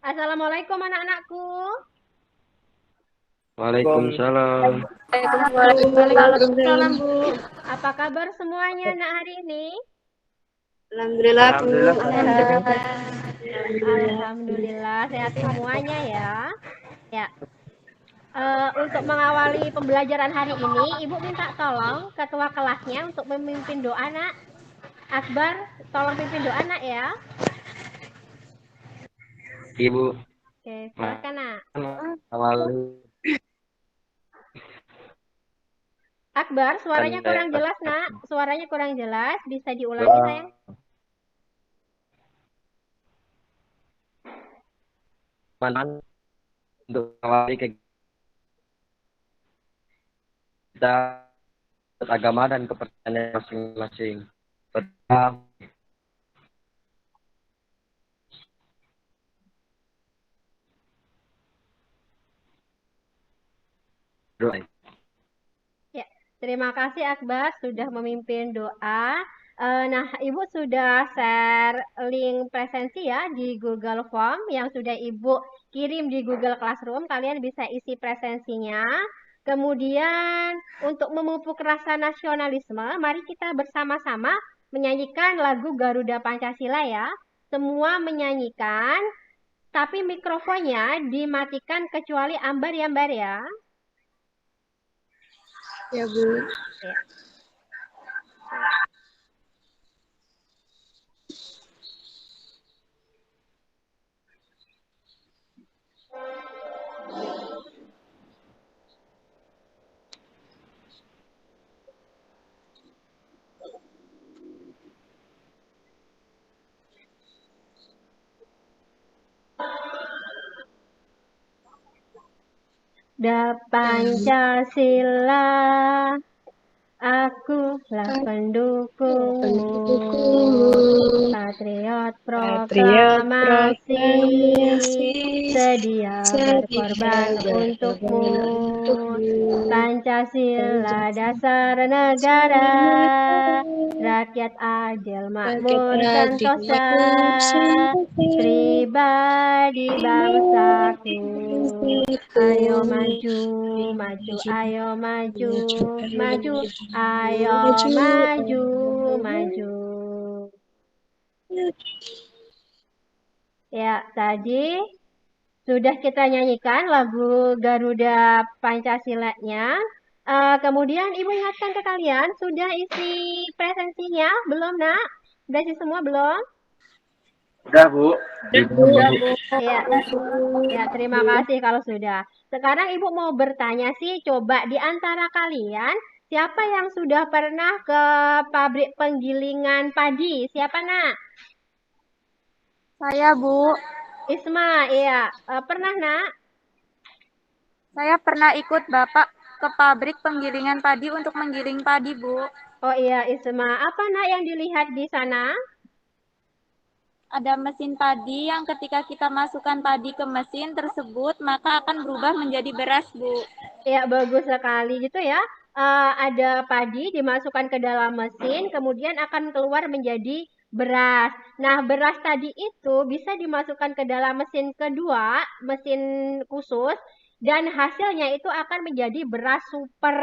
Assalamualaikum anak-anakku. Waalaikumsalam. Waalaikumsalam, Bu. Apa kabar semuanya anak hari ini? Alhamdulillah, Bu. Alhamdulillah. Alhamdulillah sehat semuanya ya. Ya, untuk mengawali pembelajaran hari ini, Ibu minta tolong ketua kelasnya untuk memimpin doa, Nak. Akbar, tolong pimpin doa, Nak ya. Ibu, Oke, silakan, Nak. awali Akbar, suaranya Anda kurang yang jelas, bersiap. Nak. Suaranya kurang jelas. Bisa diulangi, Doa sayang? manfaat untuk awali kita agama dan kepercayaan masing-masing. Pertama, doa. Ya, terima kasih Akbar sudah memimpin doa. Nah, Ibu sudah share link presensi ya di Google Form yang sudah Ibu kirim di Google Classroom. Kalian bisa isi presensinya. Kemudian untuk memupuk rasa nasionalisme, mari kita bersama-sama menyanyikan lagu Garuda Pancasila ya. Semua menyanyikan, tapi mikrofonnya dimatikan kecuali Ambar ya, Ambar ya. Ya, Bu. Ya. Da Pancasila, akulah pendukungmu, patriot Patriot proklamasi, proklamasi, sedia berkorban untukmu. Pancasila dasar negara, rakyat adil makmur sentosa, pribadi bangsaku. Ayo maju, maju, ayo maju, maju, ayo maju, maju. Ya, tadi sudah kita nyanyikan lagu Garuda Pancasila-nya. Kemudian Ibu ingatkan ke kalian, sudah isi presensinya? Belum, Nak? Sudah isi semua belum? Udah, Bu. Udah, Bu. Ya, ya, terima kasih kalau sudah. Sekarang Ibu mau bertanya sih, coba di antara kalian, siapa yang sudah pernah ke pabrik penggilingan padi? Siapa, Nak? Saya, Bu. Isma, iya. Pernah, Nak? Saya pernah ikut Bapak ke pabrik penggilingan padi untuk menggiling padi, Bu. Oh iya, Isma. Apa, Nak, yang dilihat di sana? Ada mesin padi yang ketika kita masukkan padi ke mesin tersebut, maka akan berubah menjadi beras, Bu. Ya, bagus sekali gitu ya. Ada padi dimasukkan ke dalam mesin, kemudian akan keluar menjadi beras. Nah, beras tadi itu bisa dimasukkan ke dalam mesin kedua, mesin khusus, dan hasilnya itu akan menjadi beras super.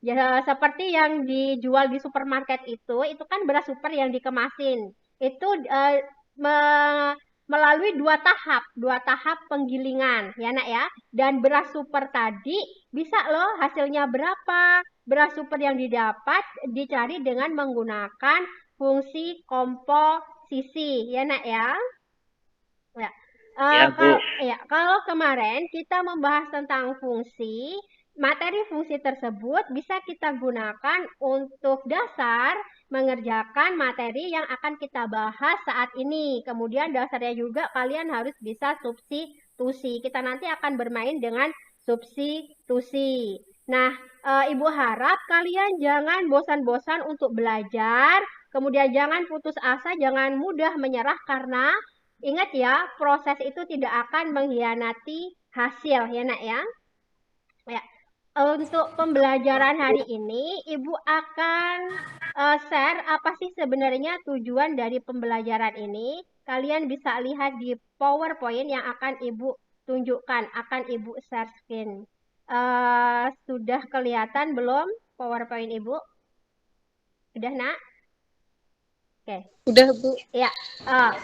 Ya, seperti yang dijual di supermarket itu kan beras super yang dikemasin. Itu melalui dua tahap penggilingan, ya nak ya. Dan beras super tadi bisa loh hasilnya berapa. Beras super yang didapat dicari dengan menggunakan fungsi komposisi, ya nak ya. Ya. Ya, Bu. Kalau kemarin kita membahas tentang fungsi, materi fungsi tersebut bisa kita gunakan untuk dasar mengerjakan materi yang akan kita bahas saat ini. Kemudian dasarnya juga kalian harus bisa substitusi. Kita nanti akan bermain dengan substitusi. Nah, Ibu harap kalian jangan bosan-bosan untuk belajar, kemudian jangan putus asa, jangan mudah menyerah karena ingat ya, proses itu tidak akan mengkhianati hasil ya nak ya. Ya. Untuk pembelajaran hari ini, Ibu akan share apa sih sebenarnya tujuan dari pembelajaran ini. kalian bisa lihat di PowerPoint yang akan Ibu tunjukkan, akan Ibu share screen. Sudah kelihatan belum PowerPoint Ibu? Sudah, Nak? Oke. Udah, Bu. Ya,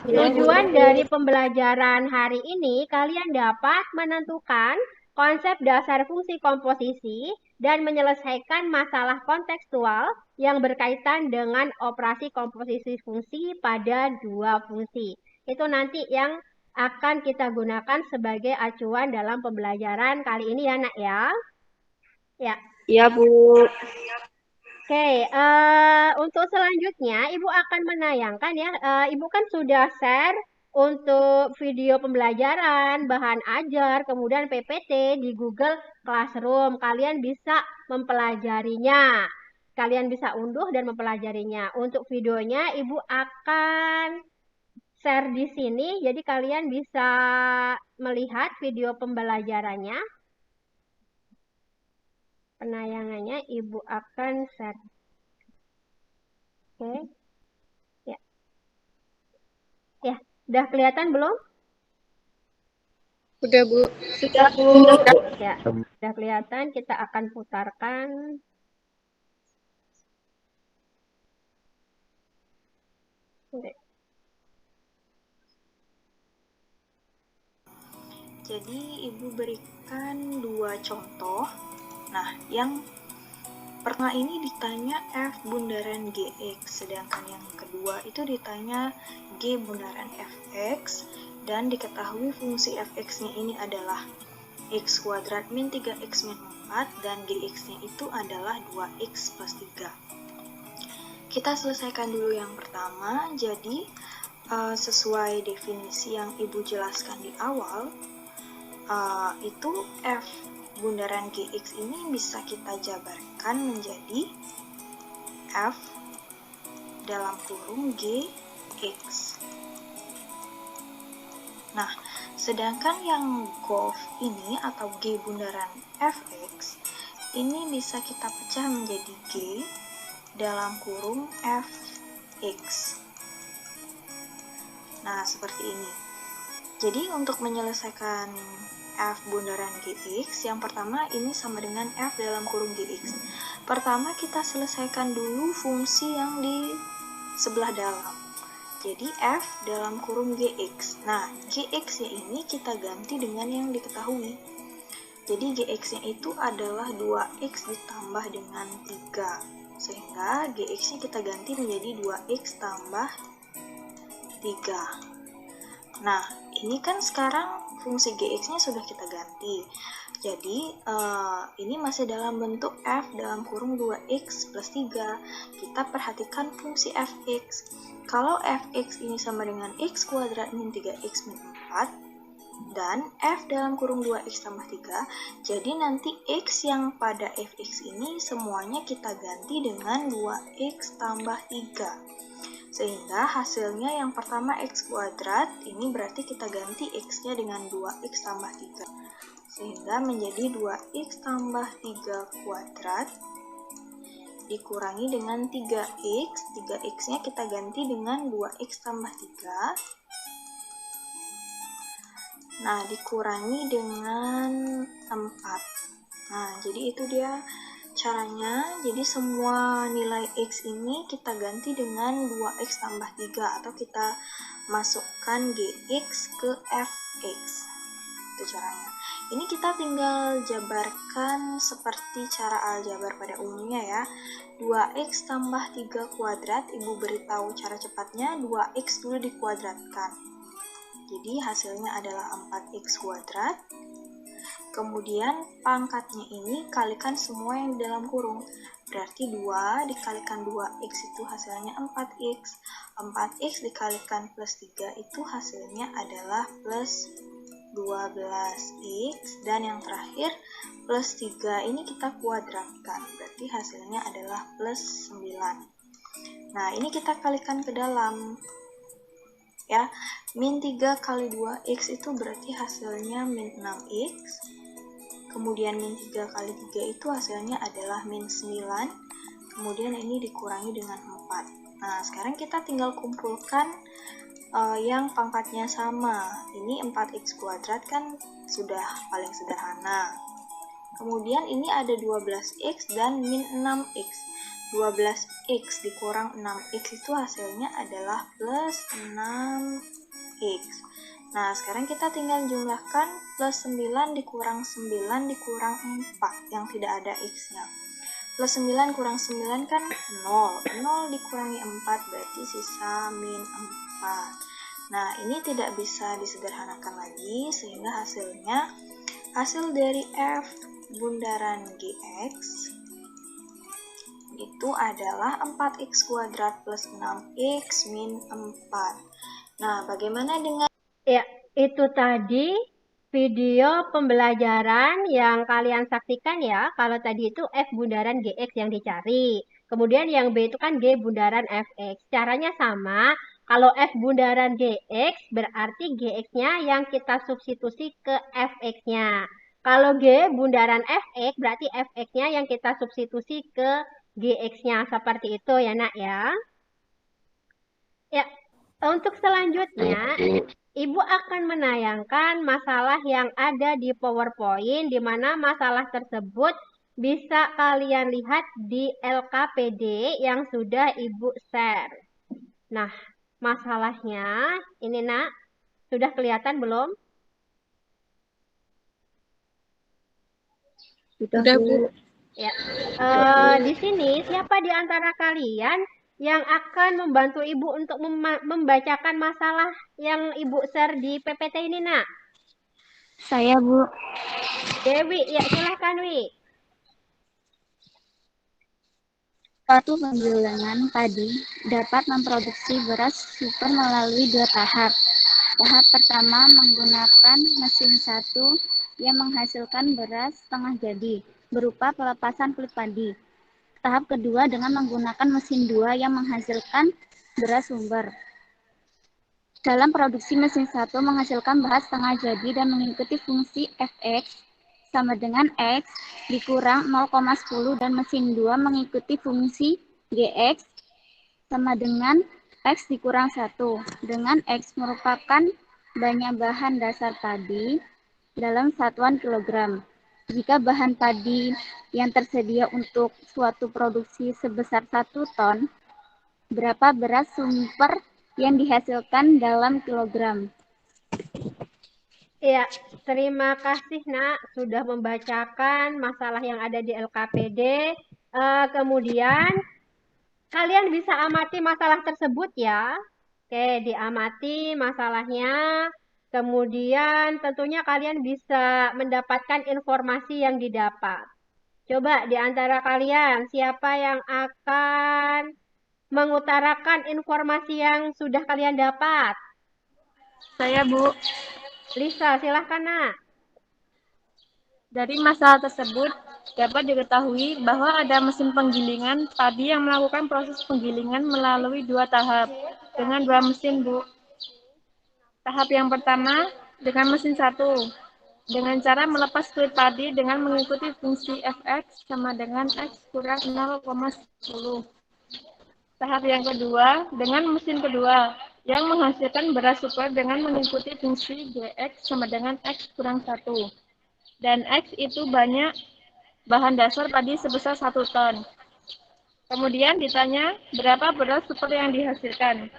tujuan dari pembelajaran hari ini, kalian dapat menentukan konsep dasar fungsi komposisi dan menyelesaikan masalah kontekstual yang berkaitan dengan operasi komposisi fungsi pada dua fungsi. Itu nanti yang akan kita gunakan sebagai acuan dalam pembelajaran kali ini ya, Nak ya. Ya. Iya, Bu. Oke, untuk selanjutnya Ibu akan menayangkan ya. Ibu kan sudah share untuk video pembelajaran, bahan ajar, kemudian PPT di Google Classroom. Kalian bisa mempelajarinya. Kalian bisa unduh dan mempelajarinya. Untuk videonya Ibu akan share di sini, jadi kalian bisa melihat video pembelajarannya. Penayangannya Ibu akan share. Oke. Ya. Ya, udah kelihatan belum? Udah, Bu. Sudah, Bu. Ya, udah kelihatan. Kita akan putarkan. Oke. Jadi Ibu berikan dua contoh. Nah, yang pertama ini ditanya F bundaran GX, sedangkan yang kedua itu ditanya G bundaran FX, dan diketahui fungsi FX-nya ini adalah X kuadrat min 3X min 4, dan GX-nya itu adalah 2X plus 3. Kita selesaikan dulu yang pertama. Jadi, sesuai definisi yang Ibu jelaskan di awal, itu F bundaran GX ini bisa kita jabarkan menjadi F dalam kurung GX. Nah, sedangkan yang golf ini atau G bundaran FX ini bisa kita pecah menjadi G dalam kurung FX. Nah, seperti ini. Jadi, untuk menyelesaikan F bundaran GX, yang pertama ini sama dengan F dalam kurung GX. Pertama kita selesaikan dulu fungsi yang di sebelah dalam. Jadi F dalam kurung GX. Nah, GX-nya ini kita ganti dengan yang diketahui. Jadi GX-nya itu adalah 2X ditambah dengan 3. Sehingga GX-nya kita ganti menjadi 2X tambah 3. Nah, ini kan sekarang fungsi GX-nya sudah kita ganti. Jadi, ini masih dalam bentuk F dalam kurung 2X plus 3. Kita perhatikan fungsi Fx. Kalau Fx ini sama dengan X kuadrat min 3X min 4, dan F dalam kurung 2X tambah 3, jadi nanti X yang pada Fx ini semuanya kita ganti dengan 2X tambah 3. Sehingga hasilnya yang pertama X kuadrat, ini berarti kita ganti X-nya dengan 2X tambah 3. Sehingga menjadi 2X tambah 3 kuadrat dikurangi dengan 3X. 3X-nya kita ganti dengan 2X tambah 3. Nah, dikurangi dengan 4. Nah, jadi itu dia caranya. Jadi semua nilai X ini kita ganti dengan 2X tambah 3, atau kita masukkan GX ke Fx. Itu caranya. Ini kita tinggal jabarkan seperti cara aljabar pada umumnya ya. 2X tambah 3 kuadrat, Ibu beritahu cara cepatnya, 2X dulu dikuadratkan. Jadi hasilnya adalah 4X kuadrat. Kemudian pangkatnya ini kalikan semua yang di dalam kurung. Berarti 2 dikalikan 2X itu hasilnya 4X. 4X dikalikan plus 3 itu hasilnya adalah plus 12X. Dan yang terakhir plus 3 ini kita kuadratkan. Berarti hasilnya adalah plus 9. Nah, ini kita kalikan ke dalam. Ya, min 3 kali 2X itu berarti hasilnya min 6X. Kemudian min 3 kali 3 itu hasilnya adalah min 9. Kemudian ini dikurangi dengan 4. Nah, sekarang kita tinggal kumpulkan yang pangkatnya sama. Ini 4x kuadrat kan sudah paling sederhana. Kemudian ini ada 12x dan min 6x. 12x dikurang 6x itu hasilnya adalah plus 6x. Nah, sekarang kita tinggal jumlahkan plus 9 dikurang 9 dikurang 4 yang tidak ada x-nya. Plus 9 kurang 9 kan 0. 0 dikurangi 4 berarti sisa min 4. Nah, ini tidak bisa disederhanakan lagi sehingga hasil dari f bundaran gx itu adalah 4x kuadrat plus 6x min 4. Nah, bagaimana dengan... Ya, itu tadi video pembelajaran yang kalian saksikan ya. Kalau tadi itu F bundaran GX yang dicari. Kemudian yang B itu kan G bundaran FX. Caranya sama. Kalau F bundaran GX berarti GX-nya yang kita substitusi ke FX-nya. Kalau G bundaran FX berarti FX-nya yang kita substitusi ke GX-nya. Seperti itu ya nak ya. Ya, untuk selanjutnya, Ibu akan menayangkan masalah yang ada di PowerPoint, di mana masalah tersebut bisa kalian lihat di LKPD yang sudah Ibu share. Nah, masalahnya ini nak, sudah kelihatan belum? Sudah, Bu. Ya. Di sini siapa di antara kalian yang akan membantu Ibu untuk membacakan masalah yang Ibu share di PPT ini, nak? Saya, Bu. Dewi, ya silahkan, Wi. Suatu penggilingan padi dapat memproduksi beras super melalui 2 tahap. Tahap pertama menggunakan mesin 1 yang menghasilkan beras setengah jadi, berupa pelepasan kulit padi. Tahap kedua dengan menggunakan mesin 2 yang menghasilkan beras sumber. Dalam produksi mesin 1 menghasilkan beras setengah jadi dan mengikuti fungsi Fx sama dengan X dikurang 0,10 dan mesin 2 mengikuti fungsi Gx sama dengan X dikurang 1, dengan X merupakan banyak bahan dasar padi dalam satuan kilogram. Jika bahan padi yang tersedia untuk suatu produksi sebesar 1 ton, berapa beras sumber yang dihasilkan dalam kilogram? Ya, terima kasih nak sudah membacakan masalah yang ada di LKPD. Kemudian kalian bisa amati masalah tersebut ya. Oke, diamati masalahnya. Kemudian tentunya kalian bisa mendapatkan informasi yang didapat. Coba di antara kalian siapa yang akan mengutarakan informasi yang sudah kalian dapat? Saya, Bu. Lisa, silahkan nak. Dari masalah tersebut dapat diketahui bahwa ada mesin penggilingan padi yang melakukan proses penggilingan melalui 2 tahap dengan 2 mesin, Bu. Tahap yang pertama dengan mesin 1 dengan cara melepas kulit padi dengan mengikuti fungsi Fx sama dengan X kurang 0,10. Tahap yang kedua dengan mesin kedua yang menghasilkan beras super dengan mengikuti fungsi Gx sama dengan X kurang 1. Dan X itu banyak bahan dasar padi sebesar 1 ton. Kemudian ditanya berapa beras super yang dihasilkan.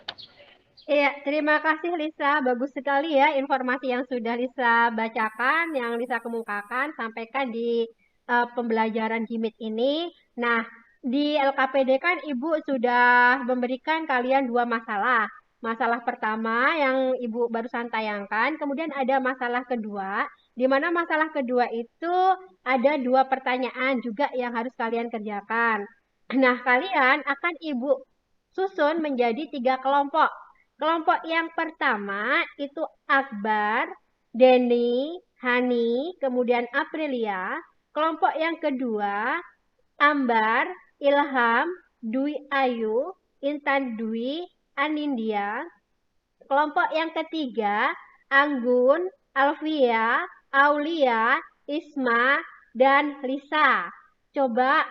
Iya, terima kasih Lisa. Bagus sekali ya informasi yang sudah Lisa bacakan, yang Lisa kemukakan, sampaikan di pembelajaran GIMIT ini. Nah, di LKPD kan Ibu sudah memberikan kalian 2 masalah. Masalah pertama yang Ibu barusan tayangkan, kemudian ada masalah kedua, di mana masalah kedua itu ada 2 pertanyaan juga yang harus kalian kerjakan. Nah, kalian akan Ibu susun menjadi 3 kelompok. Kelompok yang pertama itu Akbar, Denny, Hani, kemudian Aprilia. Kelompok yang kedua Ambar, Ilham, Dwi Ayu, Intan Dwi, Anindya. Kelompok yang ketiga Anggun, Alfia, Aulia, Isma, dan Lisa. Coba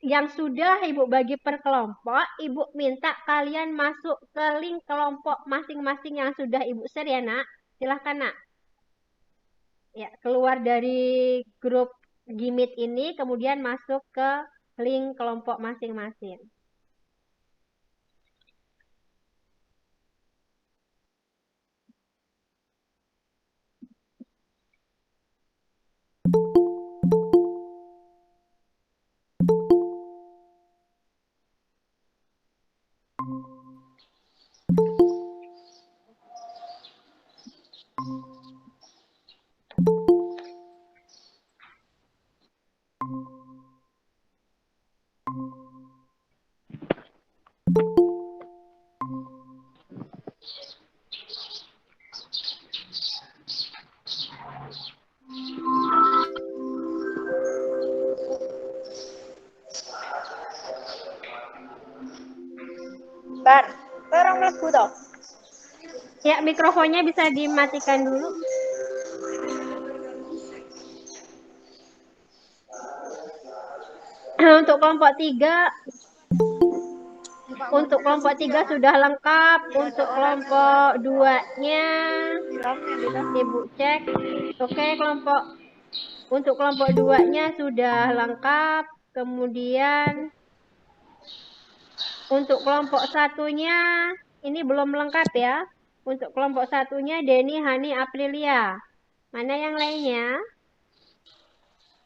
yang sudah Ibu bagi per kelompok, Ibu minta kalian masuk ke link kelompok masing-masing yang sudah Ibu share ya, Nak. Silahkan, Nak. Ya, keluar dari grup Gimit ini, kemudian masuk ke link kelompok masing-masing. Bar, orang mlebu toh. Ya, mikrofonnya bisa dimatikan dulu. Untuk kelompok 3 sudah lengkap. Untuk kelompok 2-nya Ibu cek. Oke, untuk kelompok 2-nya sudah lengkap. Kemudian untuk kelompok 1-nya ini belum lengkap ya. Untuk kelompok 1-nya Denny, Hani, Aprilia. Mana yang lainnya?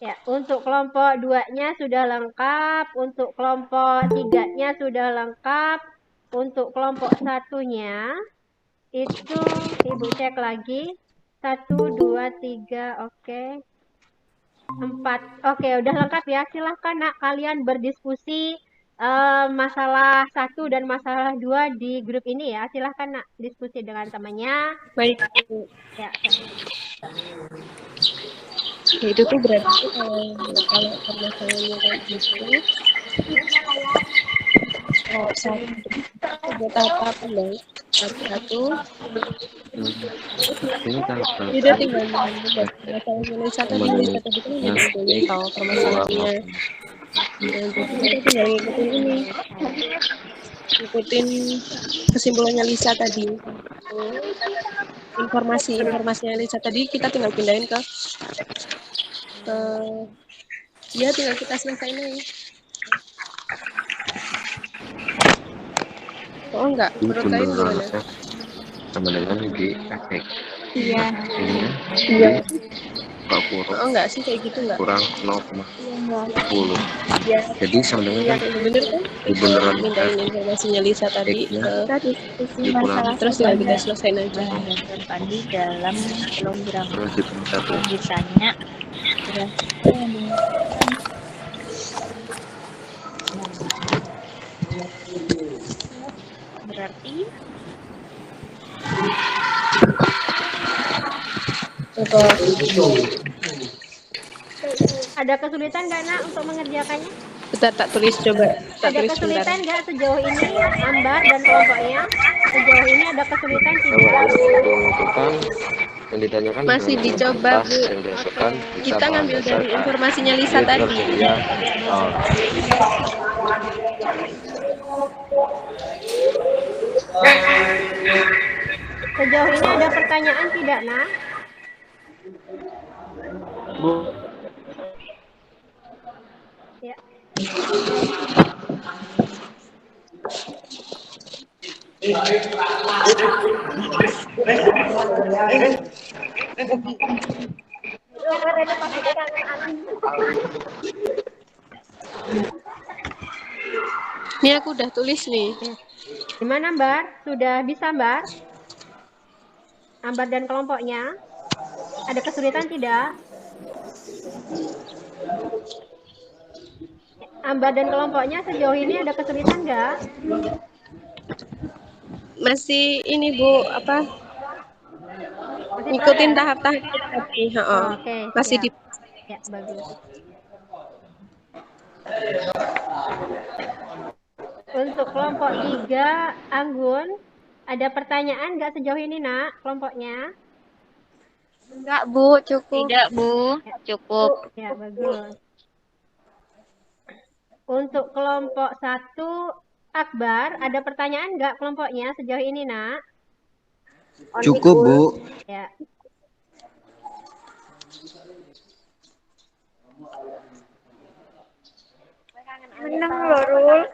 Ya, untuk kelompok 2-nya sudah lengkap, untuk kelompok 3-nya sudah lengkap, untuk kelompok 1-nya itu Ibu cek lagi. 1, 2, 3, oke. 4, oke, udah lengkap ya. Silahkan, Nak, kalian berdiskusi masalah 1 dan masalah 2 di grup ini ya. Silahkan, Nak, diskusi dengan temannya. Baik. Ya. Itu tuh berarti kalau permasalahannya kayak gitu, buat apa dong? Satu, Ini kan udah tinggal masalah Melisa tadi kan udah ditulis tahu permasalahannya. Jadi kita tinggal ngikutin kesimpulannya Lisa tadi. Informasinya Lisa tadi kita tinggal pindahin ke ya tinggal kita selesaiin aja. Oh enggak, menurut kalian gimana? Sama dengan di efek. Iya. Iya. Pak kurang. Oh enggak sih kayak gitu enggak? Kurang 0,10. Iya. Jadi sama dengan Bener kan? beneran Mintain informasinya Lisa tadi Kita diskusi masalah terus tinggal kita selesaiin aja. dan Pandi dalam program terus satu. ditanya berapa yang dimaksudkan. Berarti Ada kesulitan nggak, Nak, untuk mengerjakannya? Bentar, tak tulis coba. Ada kesulitan nggak sejauh ini, Ambar dan kelompoknya? Sejauh ini ada kesulitan tidak? Yang ditanyakan masih dicoba, Bu. yang diajukan, Kita ngambil dari informasinya Lisa tadi. Sejauh ini ada pertanyaan tidak, Nak? Bu. Ya. Ini aku udah tulis nih. Gimana, Mbak? Sudah bisa, Mbak? Ambar dan kelompoknya? Ada kesulitan tidak? Ambar dan kelompoknya sejauh ini ada kesulitan nggak? Masih ini, Bu, apa? Ikutin tahap-tahap tadi. Oke, masih siap. di Ya, bagus. Untuk kelompok 3, Anggun, ada pertanyaan nggak sejauh ini, Nak, kelompoknya? enggak, Bu, cukup. Tidak, Bu, cukup. Ya, bagus. Untuk kelompok 1, Akbar, ada pertanyaan nggak kelompoknya sejauh ini, Nak? Cukup, Bu. Ya.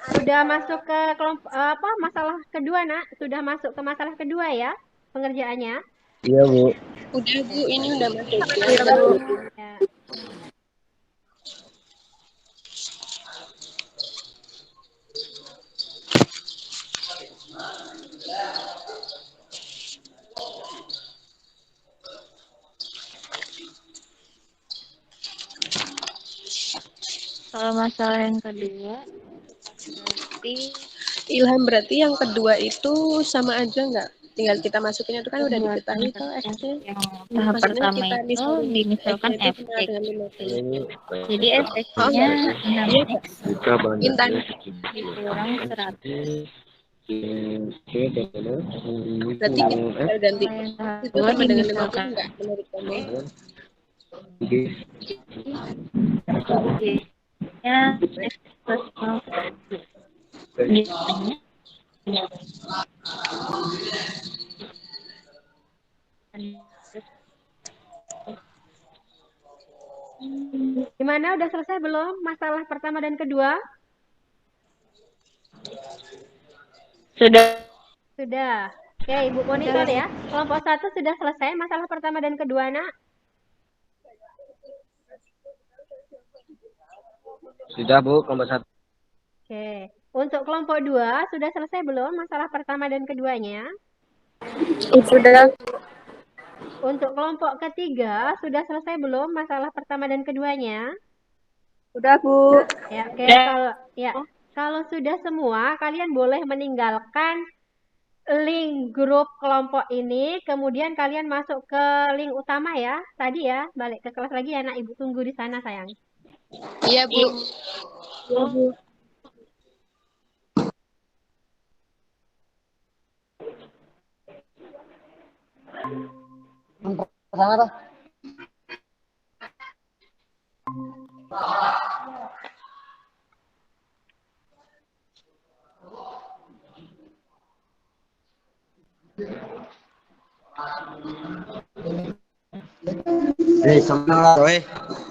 Sudah masuk ke kelompok masalah kedua, Nak? Sudah masuk ke masalah kedua ya pengerjaannya? Iya, Bu. Udah Bu, ini udah masuk ya. Ya. Kalau masalah yang kedua, berarti Ilham, berarti yang kedua itu sama aja nggak? Tinggal kita masukinnya itu kan udah buat diketahui tuh yang X-nya. tahap Maksudnya pertama kita itu misalnya dimisalkan X-nya itu sama fx. dengan 50. Ini Jadi Oh, fx-nya enggak. Iya, Kak. 6x jika bahan Intan. dasarnya dikurang 100. Berarti kita ganti Kalau yang tahap itu kedua sama dengan 50 dimisalkan enggak menurut kamu? nya x plus 0 biasanya Gimana, udah selesai belum masalah pertama dan kedua? sudah. Sudah. Oke, Ibu monitor ya. Kelompok 1 sudah selesai masalah pertama dan kedua, Nak? Sudah, Bu, kelompok 1. Oke. Untuk kelompok 2 sudah selesai belum masalah pertama dan keduanya? Sudah. Untuk kelompok ketiga sudah selesai belum masalah pertama dan keduanya? Sudah, Bu. Ya, oke. Kalau sudah semua, kalian boleh meninggalkan link grup kelompok ini, kemudian kalian masuk ke link utama ya. Tadi ya, balik ke kelas lagi ya, Nak. Ibu tunggu di sana, sayang. Iya, Bu. Iya, Bu.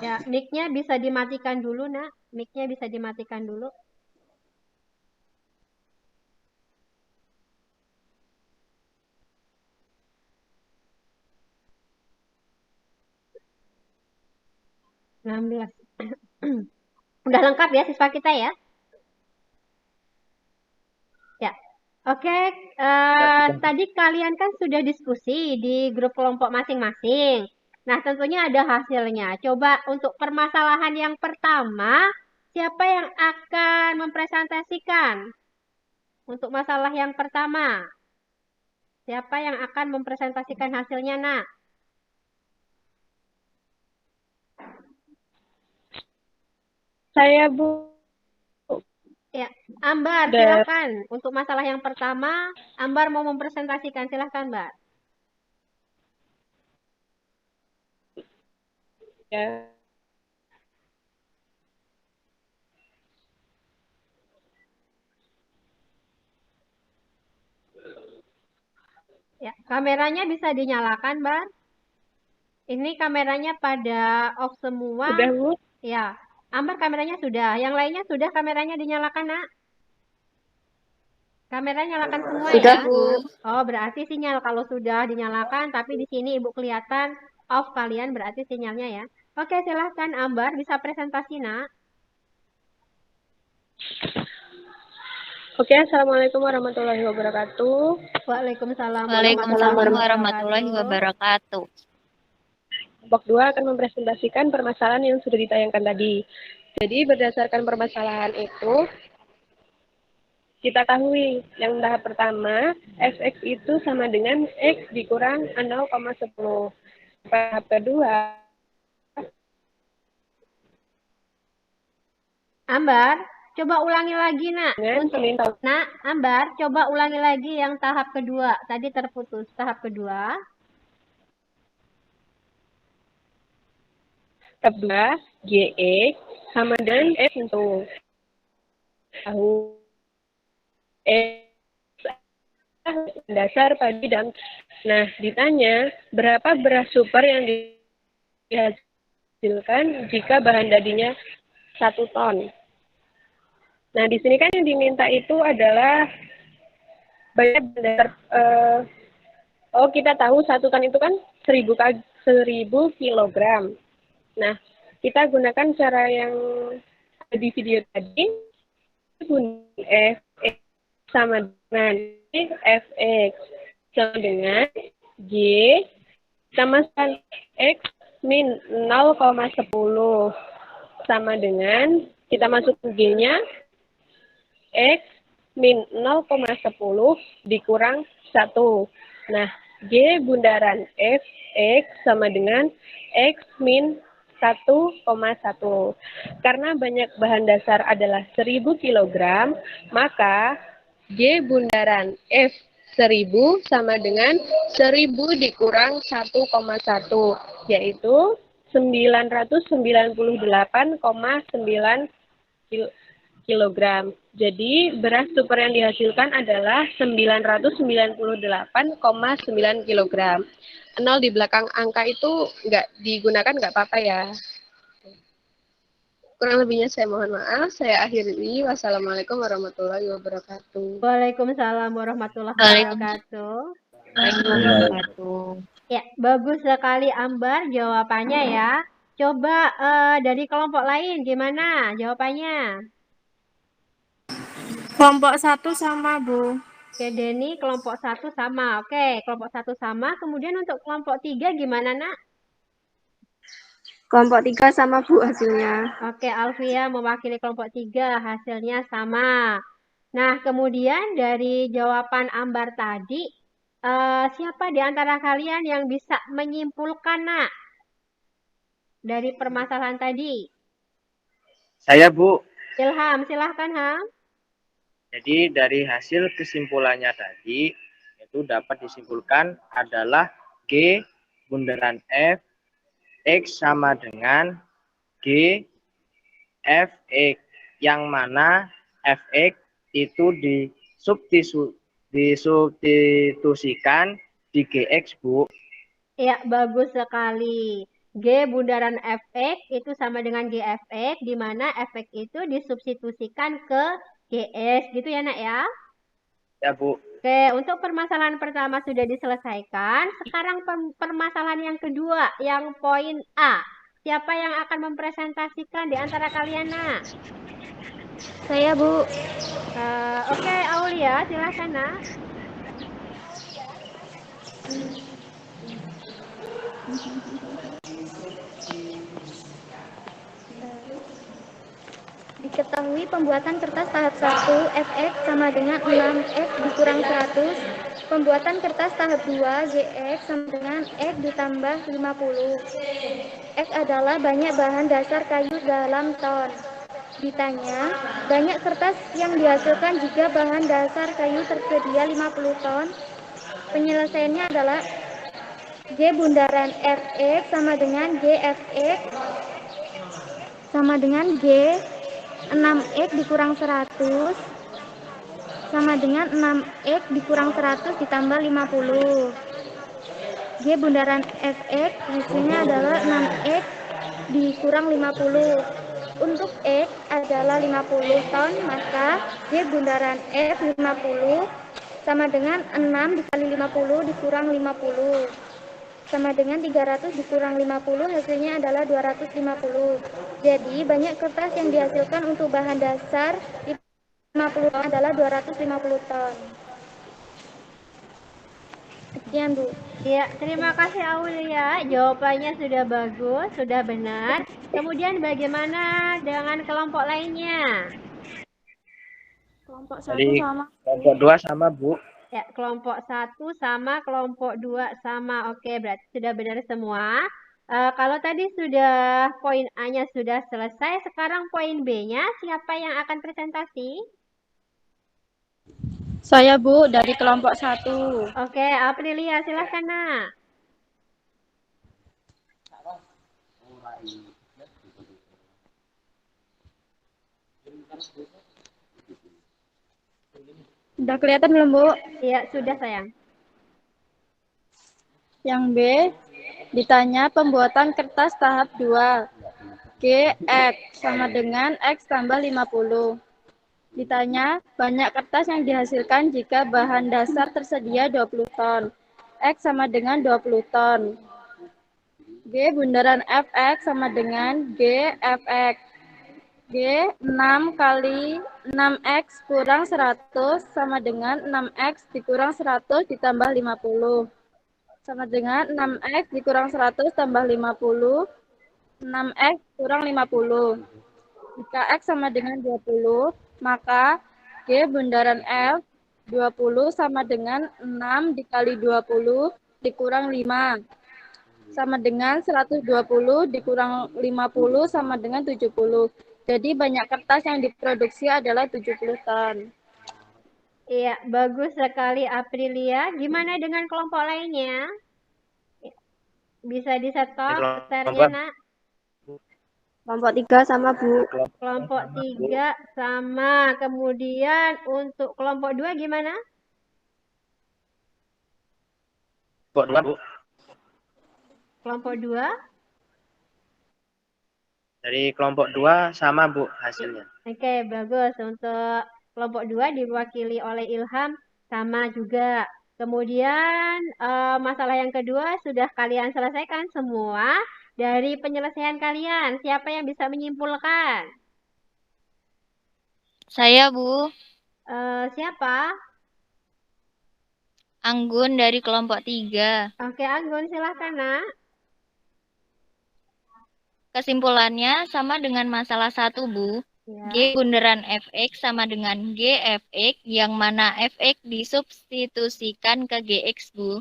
Ya, mic-nya bisa dimatikan dulu, Nak. Mic-nya bisa dimatikan dulu. Udah lengkap ya siswa kita ya? Ya. Oke, tadi kalian kan sudah diskusi di grup kelompok masing-masing. Nah, tentunya ada hasilnya. Coba untuk permasalahan yang pertama, siapa yang akan mempresentasikan? Untuk masalah yang pertama, siapa yang akan mempresentasikan hasilnya, Nak? Saya, Bu. Ya, Ambar, silakan. Untuk masalah yang pertama, Ambar mau mempresentasikan. Silakan, Mbak. Ya. Ya, kameranya bisa dinyalakan, Mbak. Ini kameranya pada off semua. Sudah, Bu. Ya, Ambar kameranya sudah. Yang lainnya sudah kameranya dinyalakan, Nak? Kamera nyalakan semua Sudah, ya? Bu. Oh, berarti sinyal kalau sudah dinyalakan, tapi di sini Ibu kelihatan off kalian, berarti sinyalnya ya. Oke, silahkan Ambar, bisa presentasi, Nak. Oke, Assalamualaikum warahmatullahi wabarakatuh. Waalaikumsalam warahmatullahi wabarakatuh. Kelompok 2 akan mempresentasikan permasalahan yang sudah ditayangkan tadi. Jadi berdasarkan permasalahan itu, kita ketahui yang tahap pertama, fx itu sama dengan x dikurang 0,10. Tahap kedua, Ambar, coba ulangi lagi, Nak. Nak, Ambar, coba ulangi lagi yang tahap kedua. Tadi terputus tahap kedua. tahap 2, gx sama dengan x itu. tahu dasar padi dan nah ditanya berapa beras super yang dihasilkan jika bahan tadinya 1 ton. Nah di sini kan yang diminta itu adalah banyak dasar. Oh kita tahu 1 ton itu kan 1000 kilogram. Nah kita gunakan cara yang di video tadi, Fx sama dengan Fx sama dengan G, kita masukkan X min 0,10 sama dengan, kita masukkan G-nya, X min 0,10 dikurang 1. Nah, G bundaran Fx sama dengan X min 1,1. Karena banyak bahan dasar adalah 1000 kg, maka G bundaran F 1000 sama dengan 1000 dikurang 1,1, yaitu 998,9 kilogram. Jadi beras super yang dihasilkan adalah 998,9 kilogram. 0 di belakang angka itu nggak digunakan, nggak apa-apa ya. Kurang lebihnya saya mohon maaf. Saya akhiri. Wassalamualaikum warahmatullahi wabarakatuh. Waalaikumsalam warahmatullahi wabarakatuh. Ya, bagus sekali Ambar jawabannya ya. Coba dari kelompok lain gimana jawabannya? Kelompok 1 sama, Bu. Oke, Denny kelompok 1 sama. Oke, kelompok 1 sama. Kemudian untuk kelompok 3 gimana, Nak? Kelompok 3 sama, Bu, hasilnya. Oke, Alfia mewakili kelompok 3, hasilnya sama. Nah, kemudian dari jawaban Ambar tadi, siapa di antara kalian yang bisa menyimpulkan, Nak? Dari permasalahan tadi. Saya, Bu. Ilham, silahkan, Ham. Jadi dari hasil kesimpulannya tadi, itu dapat disimpulkan adalah G bundaran F, X sama dengan G, Fx. Yang mana Fx itu disubstitusikan di Gx, Bu. Ya, bagus sekali. G bundaran Fx itu sama dengan Gfx, di mana Fx itu disubstitusikan ke Gs, gitu ya nak ya? Ya, Bu. Oke, untuk permasalahan pertama sudah diselesaikan. Sekarang permasalahan yang kedua, yang poin A. Siapa yang akan mempresentasikan di antara kalian, nak? Saya, Bu. Oke, Aulia, silahkan, nak. Diketahui pembuatan kertas tahap 1 Fx sama dengan 6X dikurang 100. Pembuatan kertas tahap 2 Gx sama dengan X ditambah 50. X adalah banyak bahan dasar kayu dalam ton. Ditanya, banyak kertas yang dihasilkan jika bahan dasar kayu tersedia 50 ton. Penyelesaiannya adalah G bundaran Fx sama dengan Gfx sama dengan G 6X dikurang 100 sama dengan 6X dikurang 100 ditambah 50. G bundaran Fx hasilnya adalah 6X dikurang 50. Untuk X adalah 50 ton, maka G bundaran F 50 sama dengan 6 dikali 50 dikurang 50. Sama dengan 300 dikurang 50, hasilnya adalah 250. Jadi banyak kertas yang dihasilkan untuk bahan dasar 50 ton adalah 250 ton. Sekian, Bu. Ya, terima kasih Aulia. Jawabannya sudah bagus, sudah benar. Kemudian bagaimana dengan kelompok lainnya? Kelompok 1 Jadi sama. kelompok 2 sama, Bu. Ya, kelompok 1 sama, kelompok 2 sama. Oke, berarti sudah benar semua. Kalau tadi sudah poin A-nya sudah selesai, sekarang poin B-nya siapa yang akan presentasi? Saya, Bu, dari kelompok 1. Oke, Aprilia, silahkan, Nak. Udah kelihatan belum, Bu? Iya, sudah sayang. Yang B, ditanya pembuatan kertas tahap 2. G, X sama dengan X tambah 50. Ditanya, banyak kertas yang dihasilkan jika bahan dasar tersedia 20 ton. X sama dengan 20 ton. G, bundaran Fx sama dengan G, Fx. G, 6 kali 6X kurang 100 sama dengan 6X dikurang 100 ditambah 50. Sama dengan 6X dikurang 100 tambah 50. 6X kurang 50. Jika X sama dengan 20, maka G bundaran F 20 sama dengan 6 dikali 20 dikurang 5. Sama dengan 120 dikurang 50 sama dengan 70. Jadi banyak kertas yang diproduksi adalah 70 ton. Iya, bagus sekali Aprilia. Gimana dengan kelompok lainnya? Bisa di-stop share-nya, Nak. Kelompok 3 sama, Bu. Kelompok 3 sama. Kemudian untuk kelompok 2 gimana? Kelompok 2, Bu. Kelompok 2? Dari kelompok 2 sama, Bu, hasilnya. Oke, bagus. Untuk kelompok 2 diwakili oleh Ilham sama juga. Kemudian masalah yang kedua sudah kalian selesaikan semua. Dari penyelesaian kalian, siapa yang bisa menyimpulkan? Saya, Bu. Siapa? Anggun dari kelompok 3. Oke, Anggun silahkan, Nak. Kesimpulannya sama dengan masalah 1, Bu. Ya. G bundaran Fx sama dengan Gfx, yang mana Fx disubstitusikan ke Gx, Bu.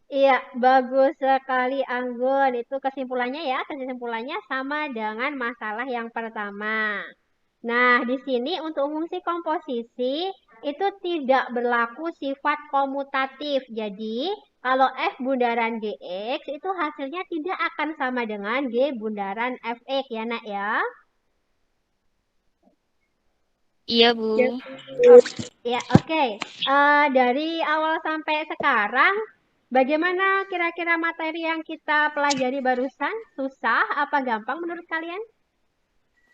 Iya, bagus sekali Anggun. Itu kesimpulannya ya, kesimpulannya sama dengan masalah yang pertama. Nah, di sini untuk fungsi komposisi itu tidak berlaku sifat komutatif. Jadi, kalau F bundaran Gx itu hasilnya tidak akan sama dengan G bundaran Fx ya, Nak ya. Iya, Bu. Ya, oke. Dari awal sampai sekarang, bagaimana kira-kira materi yang kita pelajari barusan? Susah apa gampang menurut kalian?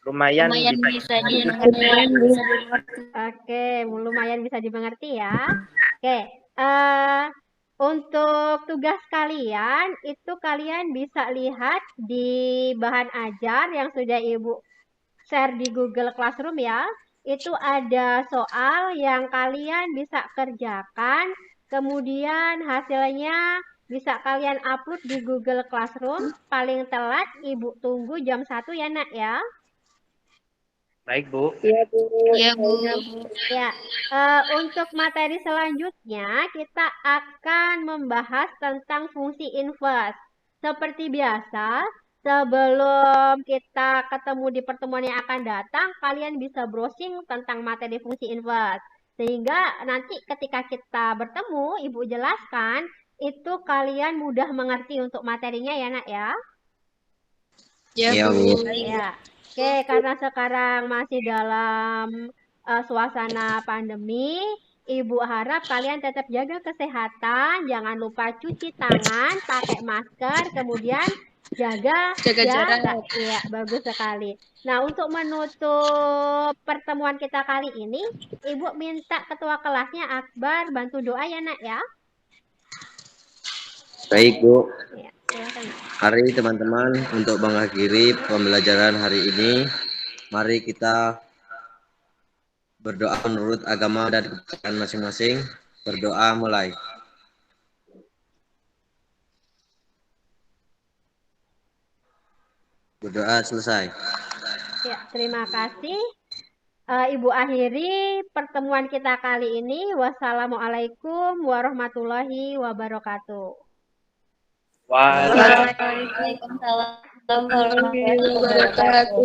Lumayan bisa dimengerti. Oke, lumayan bisa dimengerti ya. Oke, untuk tugas kalian, itu kalian bisa lihat di bahan ajar yang sudah Ibu share di Google Classroom ya. Itu ada soal yang kalian bisa kerjakan, kemudian hasilnya bisa kalian upload di Google Classroom. Paling telat Ibu tunggu jam 1 ya, Nak ya. Baik, Bu. Iya, Bu. Iya, Bu. Ya, untuk materi selanjutnya kita akan membahas tentang fungsi inverse. Seperti biasa, sebelum kita ketemu di pertemuan yang akan datang, kalian bisa browsing tentang materi fungsi inverse. Sehingga nanti ketika kita bertemu, Ibu jelaskan, itu kalian mudah mengerti untuk materinya ya, Nak ya. Iya, Bu. Ya. Oke, karena sekarang masih dalam suasana pandemi, Ibu harap kalian tetap jaga kesehatan, jangan lupa cuci tangan, pakai masker, kemudian jaga jarak. Iya, bagus sekali. Nah, untuk menutup pertemuan kita kali ini, Ibu minta ketua kelasnya Akbar bantu doa ya, Nak ya. Baik, Bu. Ya, silakan. Mari teman-teman, untuk mengakhiri pembelajaran hari ini, mari kita berdoa menurut agama dan kepercayaan masing-masing. Berdoa mulai. Berdoa selesai. Ya, terima kasih. Ibu akhiri pertemuan kita kali ini. Wassalamualaikum warahmatullahi wabarakatuh. Waalaikumsalam. Waalaikumsalam warahmatullahi wabarakatuh.